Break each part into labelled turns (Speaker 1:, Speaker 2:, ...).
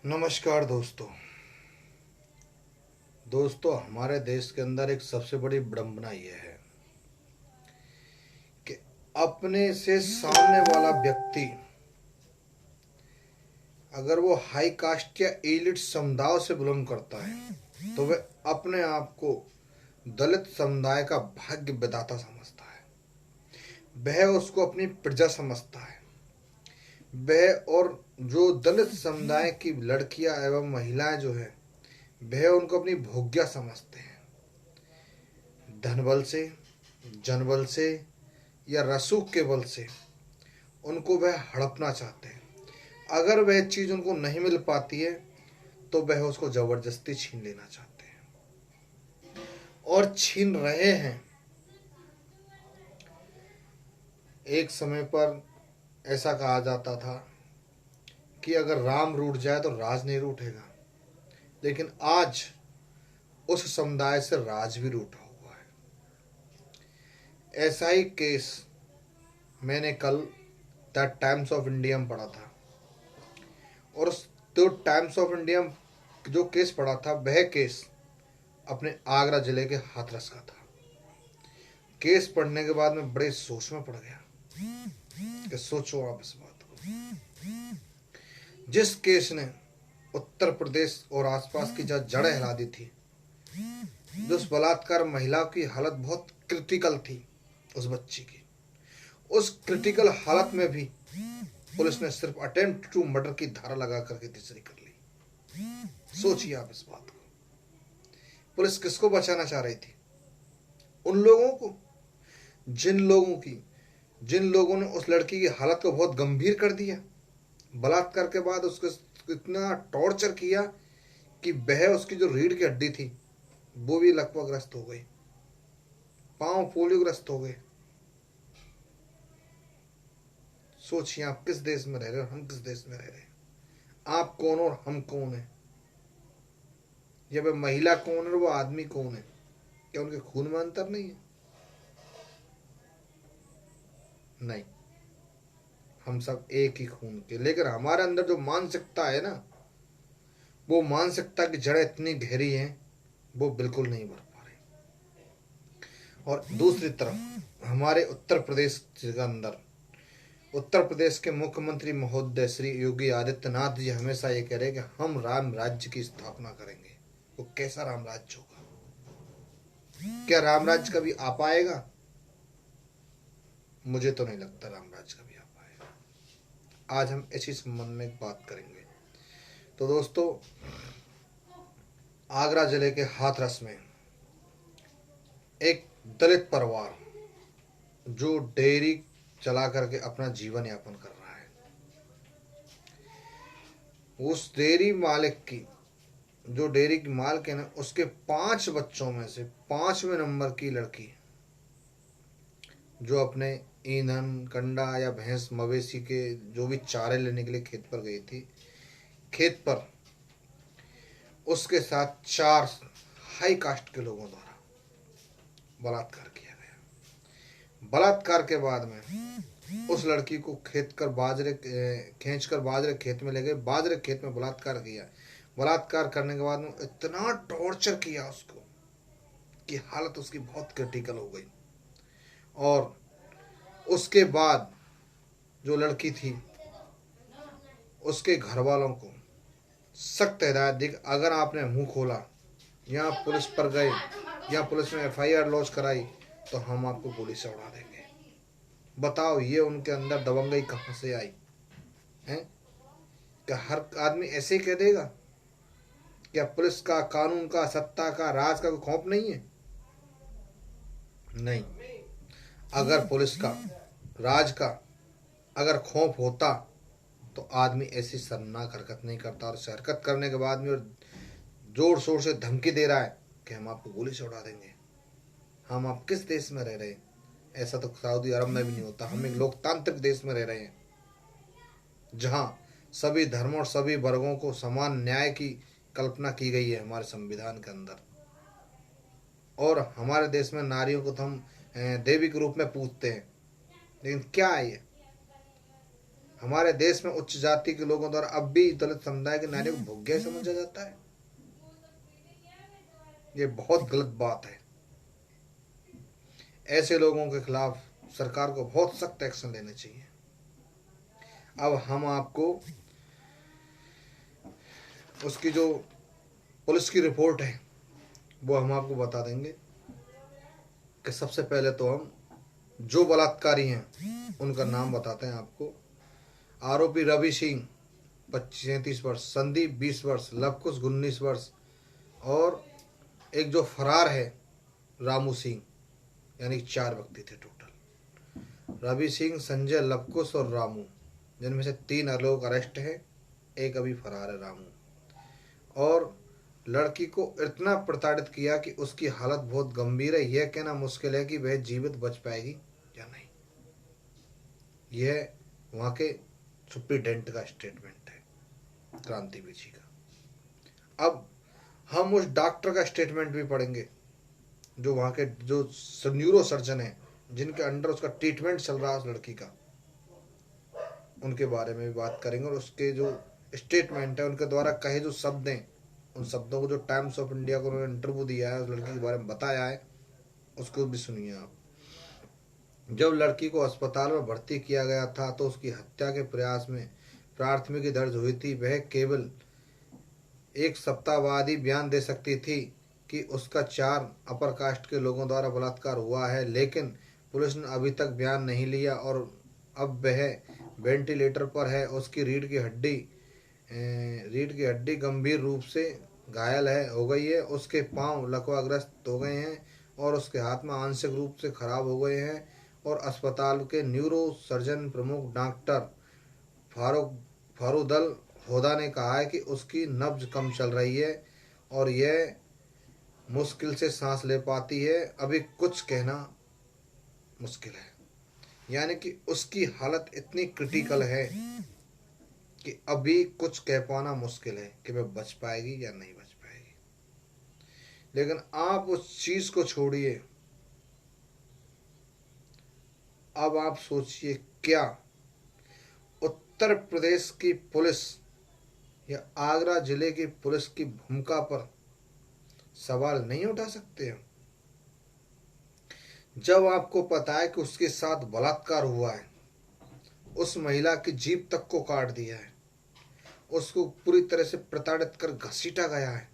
Speaker 1: नमस्कार दोस्तों। हमारे देश के अंदर एक सबसे बड़ी विडंबना यह है कि अपने से सामने वाला व्यक्ति अगर वो हाई कास्ट या एलिट समुदाय से बिलोंग करता है तो वह अपने आप को दलित समुदाय का भाग्य विधाता समझता है। वह उसको अपनी प्रजा समझता है। वह और जो दलित समुदाय की लड़कियां एवं महिलाएं जो है वह उनको अपनी भोग्या समझते हैं। धन बल से, जनबल से या रसूख के बल से उनको वह हड़पना चाहते हैं। अगर वह चीज़ उनको नहीं मिल पाती है तो वह उसको जबरदस्ती छीन लेना चाहते हैं और छीन रहे हैं। एक समय पर ऐसा कहा जाता था कि अगर राम रूठ जाए तो राज नहीं रूठेगा, लेकिन आज उस समुदाय से राज भी रूठा हुआ है। ऐसा ही केस मैंने कल द टाइम्स ऑफ इंडिया में पढ़ा था और उस तो टाइम्स ऑफ इंडिया में जो केस पढ़ा था वह केस अपने आगरा जिले के हाथरस का था। केस पढ़ने के बाद मैं बड़े सोच में पड़ गया कि सोचो आप इस बात को। जिस केस ने उत्तर प्रदेश और आसपास की जहाँ जड़ें हिला दी थी, जो उस बलात्कार महिला की हालत बहुत क्रिटिकल थी, उस बच्ची की, उस क्रिटिकल हालत में भी पुलिस ने सिर्फ अटेम्प्ट टू मर्डर की धारा लगा करके तीसरी कर ली। सोचिए आप इस बात को। पुलिस किसको बचाना चाह रही थी? उन लोगों को जिन लोगों ने उस लड़की की हालत को बहुत गंभीर कर दिया, बलात्कार के बाद उसको इतना टॉर्चर किया कि वह उसकी जो रीढ़ की हड्डी थी वो भी लगभग ग्रस्त हो गई, पांव पोलियोग्रस्त हो गए। सोचिए आप किस देश में रह रहे हो, हम किस देश में रह रहे हैं। आप कौन और हम कौन है? या वह महिला कौन है और वो आदमी कौन है? क्या उनके खून में अंतर नहीं है? नहीं, हम सब एक ही खून के। लेकिन हमारे अंदर जो मानसिकता है ना, वो मानसिकता की जड़ें इतनी गहरी हैं वो बिल्कुल नहीं बढ़ पा रही। और दूसरी तरफ हमारे उत्तर प्रदेश के अंदर उत्तर प्रदेश के मुख्यमंत्री महोदय श्री योगी आदित्यनाथ जी हमेशा ये कह रहे हैं कि हम राम राज्य की स्थापना करेंगे। वो कैसा राम राज्य होगा? क्या राम राज्य कभी आ पाएगा? मुझे तो नहीं लगता राम राज्य कभी आ पाएगा। आज हम इसी संबंध में एक बात करेंगे। तो दोस्तों, आगरा जिले के हाथरस में एक दलित परिवार जो डेयरी चला करके अपना जीवन यापन कर रहा है, उस डेयरी मालिक की जो डेयरी की मालिक है ना, उसके 5 बच्चों में से 5वें नंबर की लड़की जो अपने ईंधन, कंडा या भैंस मवेशी के जो भी चारे लेने के लिए खेत पर गई थी, खेत पर उसके साथ 4 हाई कास्ट के लोगों द्वारा बलात्कार किया गया। बलात्कार के बाद में उस लड़की को खींच कर बाजरे खेत में ले गए। बाजरे खेत में बलात्कार किया। बलात्कार करने के बाद में इतना टॉर्चर किया उसको कि हालत उसकी बहुत क्रिटिकल हो गई। और उसके बाद जो लड़की थी उसके घर वालों को सख्त हिदायत दी, अगर आपने मुंह खोला या पुलिस पर गए या पुलिस में FIR लॉन्च कराई तो हम आपको गोली से उड़ा देंगे। बताओ ये उनके अंदर दबंगई कहाँ से आई है? क्या हर आदमी ऐसे ही कह देगा? क्या पुलिस का, कानून का, सत्ता का, राज का कोई खौफ नहीं है? नहीं। अगर पुलिस का, राज का अगर खौफ होता तो आदमी ऐसी शर्मनाक हरकत नहीं करता। और हरकत करने के बाद में जोर शोर से धमकी दे रहा है कि हम आपको गोली से उड़ा देंगे। हम आप किस देश में रह रहे हैं? ऐसा तो सऊदी अरब में भी नहीं होता। हम एक लोकतांत्रिक देश में रह रहे हैं जहां सभी धर्मों और सभी वर्गों को समान न्याय की कल्पना की गई है हमारे संविधान के अंदर। और हमारे देश में नारियों को तो हम देवी के रूप में पूजते हैं। लेकिन क्या है ये? हमारे देश में उच्च जाति के लोगों द्वारा अब भी दलित समुदाय के नारियों को भोग्य समझा जाता है। ये बहुत गलत बात है। ऐसे लोगों के खिलाफ सरकार को बहुत सख्त एक्शन लेने चाहिए। अब हम आपको उसकी जो पुलिस की रिपोर्ट है वो हम आपको बता देंगे कि सबसे पहले तो हम जो बलात्कारी हैं उनका नाम बताते हैं आपको। आरोपी रवि सिंह 35 वर्ष, संदीप 20 वर्ष, लवकुश 19 वर्ष और एक जो फरार है रामू सिंह, यानी 4 व्यक्ति थे टोटल। रवि सिंह, संजय, लवकुश और रामू, जिनमें से 3 लोग अरेस्ट हैं, एक अभी फरार है रामू। और लड़की को इतना प्रताड़ित किया कि उसकी हालत बहुत गंभीर है। यह कहना मुश्किल है कि वह जीवित बच पाएगी या नहीं। यह वहाँ के सुप्रीटेंडेंट का स्टेटमेंट है, क्रांति विजी का। अब हम उस डॉक्टर का स्टेटमेंट भी पढ़ेंगे जो वहाँ के जो न्यूरो सर्जन है जिनके अंडर उसका ट्रीटमेंट चल रहा है उस लड़की का, उनके बारे में भी बात करेंगे। और उसके जो स्टेटमेंट है, उनके द्वारा कहे जो शब्द हैं, उन शब्दों को जो टाइम्स ऑफ इंडिया को उन्होंने इंटरव्यू दिया है, उस लड़की के बारे में बताया है, उसको भी सुनिए आप। जब लड़की को अस्पताल में भर्ती किया गया था तो उसकी हत्या के प्रयास में प्राथमिकी दर्ज हुई थी। वह केवल 1 सप्ताह बाद ही बयान दे सकती थी कि उसका 4 अपर कास्ट के लोगों द्वारा बलात्कार हुआ है, लेकिन पुलिस ने अभी तक बयान नहीं लिया और अब वह वेंटिलेटर पर है। उसकी रीढ़ की हड्डी गंभीर रूप से घायल हो गई है। उसके पांव लकवाग्रस्त हो गए हैं और उसके हाथ में आंशिक रूप से खराब हो गए हैं। और अस्पताल के न्यूरो सर्जन प्रमुख डॉक्टर फारूदल होदा ने कहा है कि उसकी नब्ज कम चल रही है और यह मुश्किल से सांस ले पाती है। अभी कुछ कहना मुश्किल है, यानी कि उसकी हालत इतनी क्रिटिकल है कि अभी कुछ कह पाना मुश्किल है कि वह बच पाएगी या नहीं बच पाएगी। लेकिन आप उस चीज को छोड़िए, अब आप सोचिए, क्या उत्तर प्रदेश की पुलिस या आगरा जिले की पुलिस की भूमिका पर सवाल नहीं उठा सकते हैं? जब आपको पता है कि उसके साथ बलात्कार हुआ है, उस महिला की जीभ तक को काट दिया है, उसको पूरी तरह से प्रताड़ित कर घसीटा गया है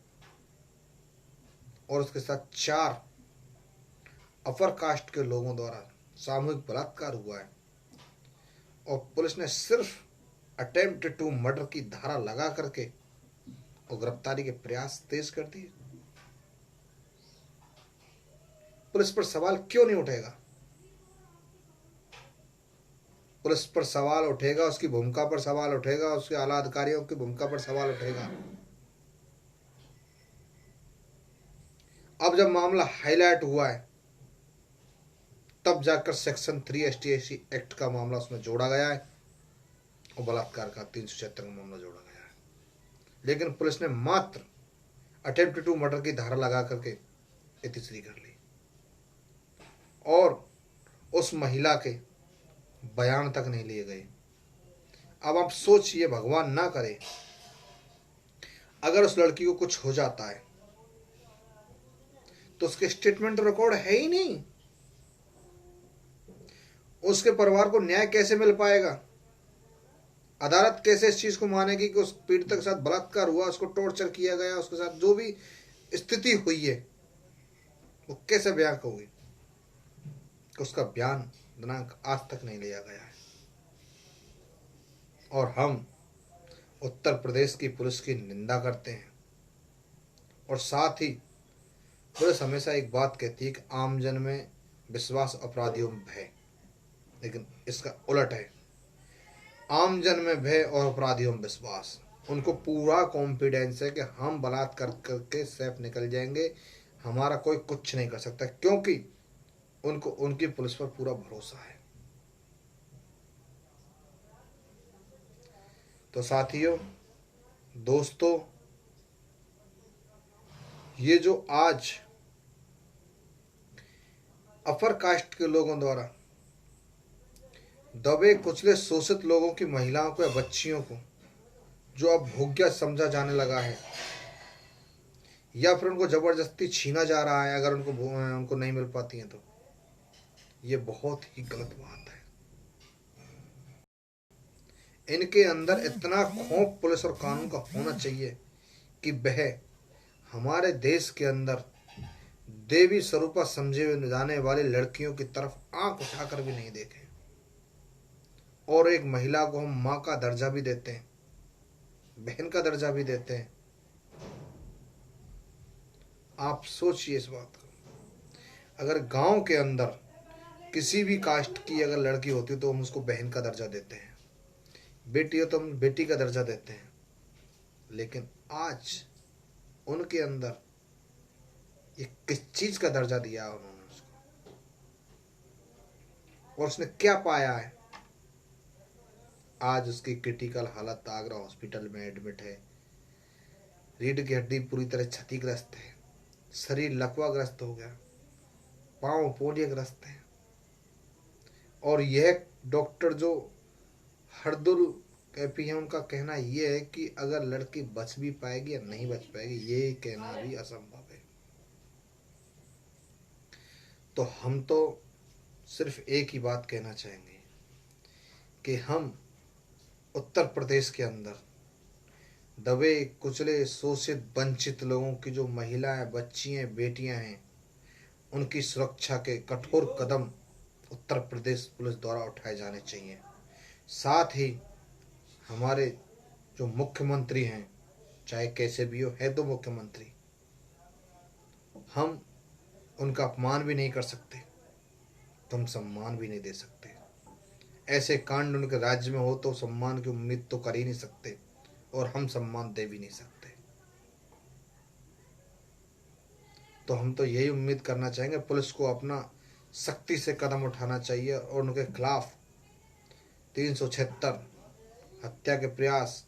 Speaker 1: और उसके साथ 4 अपर कास्ट के लोगों द्वारा सामूहिक बलात्कार हुआ है और पुलिस ने सिर्फ अटेम्प्ट टू मर्डर की धारा लगा करके और गिरफ्तारी के प्रयास तेज कर दिए। पुलिस पर सवाल क्यों नहीं उठेगा? पुलिस पर सवाल उठेगा, उसकी भूमिका पर सवाल उठेगा, उसके आला अधिकारियों की भूमिका पर सवाल उठेगा। अब जब मामला हाईलाइट हुआ है तब जाकर सेक्शन 3 ST/SC एक्ट का मामला उसमें जोड़ा गया है और बलात्कार का 376 का मामला जोड़ा गया है। लेकिन पुलिस ने मात्र अटेम्प्ट टू मर्डर की धारा लगा करके इतिश्री कर ली और उस महिला के बयान तक नहीं लिए गए। अब आप सोचिए, भगवान ना करे अगर उस लड़की को कुछ हो जाता है तो उसके स्टेटमेंट रिकॉर्ड है ही नहीं। उसके परिवार को न्याय कैसे मिल पाएगा? अदालत कैसे इस चीज को मानेगी कि उस पीड़ित के साथ बलात्कार हुआ, उसको टॉर्चर किया गया, उसके साथ जो भी स्थिति हुई है वो कैसे बयान होगी? उसका बयान दिनांक आज तक नहीं लिया गया है। और हम उत्तर प्रदेश की पुलिस की निंदा करते हैं और साथ ही पुलिस हमेशा एक बात कहती है कि आमजन में विश्वास, अपराधियों में भय, लेकिन इसका उलट है। आमजन में भय और अपराधियों में विश्वास। उनको पूरा कॉन्फिडेंस है कि हम बलात्कार करके सेफ निकल जाएंगे, हमारा कोई कुछ नहीं कर सकता, क्योंकि उनको उनकी पुलिस पर पूरा भरोसा है। तो साथियों, दोस्तों, ये जो आज अपर कास्ट के लोगों द्वारा दबे कुचले शोषित लोगों की महिलाओं को या बच्चियों को जो अब भोग्य समझा जाने लगा है या फिर उनको जबरदस्ती छीना जा रहा है अगर उनको नहीं मिल पाती हैं तो ये बहुत ही गलत बात है। इनके अंदर इतना खौफ पुलिस और कानून का होना चाहिए कि वह हमारे देश के अंदर देवी स्वरूपा समझे जाने वाली लड़कियों की तरफ आंख उठाकर भी नहीं देखें। और एक महिला को हम माँ का दर्जा भी देते हैं, बहन का दर्जा भी देते हैं। आप सोचिए इस बात को। अगर गांव के अंदर किसी भी कास्ट की अगर लड़की होती तो हम उसको बहन का दर्जा देते हैं, बेटी हो तो हम बेटी का दर्जा देते हैं। लेकिन आज उनके अंदर ये किस चीज का दर्जा दिया उन्होंने उसको, और उसने क्या पाया है? आज उसकी क्रिटिकल हालत आगरा हॉस्पिटल में एडमिट है। रीढ़ की हड्डी पूरी तरह क्षतिग्रस्त है, शरीर लकवाग्रस्त हो गया, पांव पोलियोग्रस्त है। और यह डॉक्टर जो हरदुल कैफी है उनका कहना यह है कि अगर लड़की बच भी पाएगी या नहीं बच पाएगी ये कहना भी असंभव है। तो हम तो सिर्फ एक ही बात कहना चाहेंगे कि हम उत्तर प्रदेश के अंदर दबे कुचले शोषित वंचित लोगों की जो महिलाएं बच्चियां बेटियां हैं उनकी सुरक्षा के कठोर कदम उत्तर प्रदेश पुलिस द्वारा उठाए जाने चाहिए। साथ ही हमारे जो मुख्यमंत्री हैं चाहे कैसे भी हो, है तो मुख्यमंत्री, हम उनका अपमान भी नहीं कर सकते तो हम सम्मान भी नहीं दे सकते। ऐसे कांड उनके राज्य में हो तो सम्मान की उम्मीद तो कर ही नहीं सकते और हम सम्मान दे भी नहीं सकते। तो हम तो यही उम्मीद करना चाहेंगे पुलिस को अपना सख्ती से कदम उठाना चाहिए और उनके खिलाफ 376 हत्या के प्रयास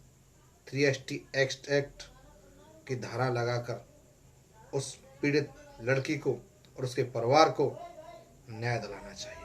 Speaker 1: 3ST एक्ट की धारा लगाकर उस पीड़ित लड़की को और उसके परिवार को न्याय दिलाना चाहिए।